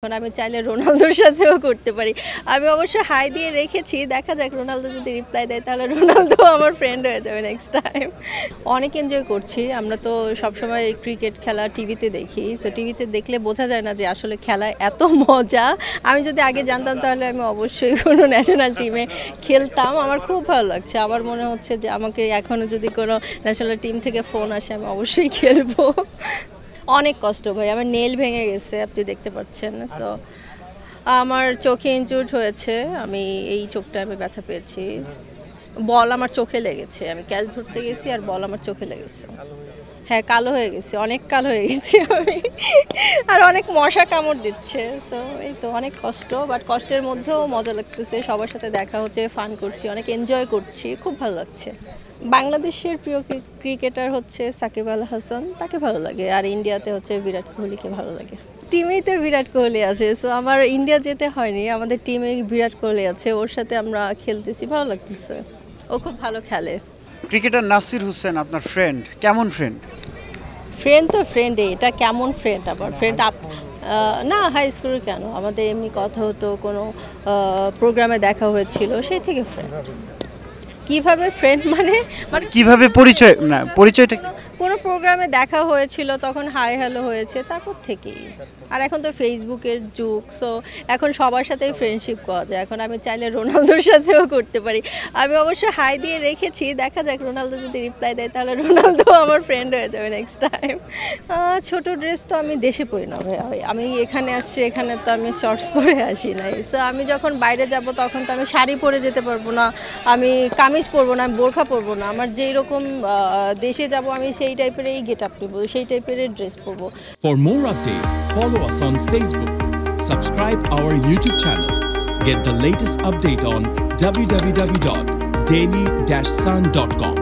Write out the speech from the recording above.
এখন আমি চাইলে রোনালদোর সাথেও করতে পারি। আমি অবশ্য হাই দিয়ে রেখেছি, দেখা যাক রোনালদো যদি রিপ্লাই দেয় তাহলে রোনালদো আমার ফ্রেন্ড হয়ে যাবে নেক্সট টাইম। অনেক এনজয় করছি। আমরা তো সবসময় ক্রিকেট খেলা টিভিতে দেখি, সো টিভিতে দেখলে বোঝা যায় না যে আসলে খেলা এত মজা। আমি যদি আগে জানতাম তাহলে আমি অবশ্যই কোনো ন্যাশনাল টিমে খেলতাম। আমার খুব ভালো লাগছে। আমার মনে হচ্ছে যে আমাকে এখনও যদি কোনো ন্যাশনাল টিম থেকে ফোন আসে আমি অবশ্যই খেলবো। অনেক কষ্ট ভাই, আমার নেল ভেঙে গেছে, আপনি দেখতে পাচ্ছেন। সো আমার চোখে ইনজুর্ড হয়েছে, আমি এই চোখটা আমি ব্যথা পেয়েছি। বল আমার চোখে লেগেছে, আমি ক্যাচ ধরতে গেছি আর বল আমার চোখে লেগেছে। হ্যাঁ, কালো হয়ে গেছি, অনেক কালো হয়ে গেছি আমি। আর অনেক মশা কামড় দিচ্ছে। সো এই তো অনেক কষ্ট, বাট কষ্টের মধ্যেও মজা লাগতেছে। সবার সাথে দেখা হচ্ছে, ফান করছি, অনেক এনজয় করছি, খুব ভালো লাগছে। বাংলাদেশের প্রিয় ক্রিকেটার হচ্ছে সাকিব আল হাসান, তাকে ভালো লাগে। আর ইন্ডিয়াতে হচ্ছে বিরাট কোহলিকে ভালো লাগে। টিমেই তো বিরাট কোহলি আছে, সো আমার ইন্ডিয়া যেতে হয়নি, আমাদের টিমে বিরাট কোহলি আছে, ওর সাথে আমরা খেলতেছি, ভালো লাগতেছে। ও খুব ভালো খেলে। ক্রিকেটার নাসির হোসেন আপনার ফ্রেন্ড, কেমন ফ্রেন্ড? ফ্রেন্ড তো ফ্রেন্ডে, এটা কেমন ফ্রেন্ড আবার? ফ্রেন্ড না, হাই স্কুলে কেন, আমাদের এমনি কথা হতো, কোনো প্রোগ্রামে দেখা হয়েছিল, সেই থেকে ফ্রেন্ড। কিভাবে ফ্রেন্ড মানে কিভাবে পরিচয়, না পরিচয়টা কোনো প্রোগ্রামে দেখা হয়েছিল, তখন হাই হ্যালো হয়েছে, তারপর থেকেই। আর এখন তো ফেসবুকের যুগ, সো এখন সবার সাথেই ফ্রেন্ডশিপ করা যায়। এখন আমি চাইলে রোনালদোর সাথেও করতে পারি। আমি অবশ্য হাই দিয়ে রেখেছি, দেখা যাক রোনালদো যদি রিপ্লাই দেয় তাহলে রোনালদো আমার ফ্রেন্ড হয়ে যাবে নেক্সট টাইম। ছোট ড্রেস তো আমি দেশে পরি না ভাই, আমি এখানে আসছি, এখানে তো আমি শর্টস পরে আসি নাই। সো আমি যখন বাইরে যাব তখন তো আমি শাড়ি পরে যেতে পারবো না, আমি কামিজ পরবো না, আমি বোরখা পরবো না। আমার যেই রকম দেশে যাব আমি সেই টাইপেরই গেট আপ নেবো, সেই টাইপের ড্রেস পরবো। For more updates, follow us on Facebook, subscribe our YouTube channel, get the latest update on www.daily-sun.com.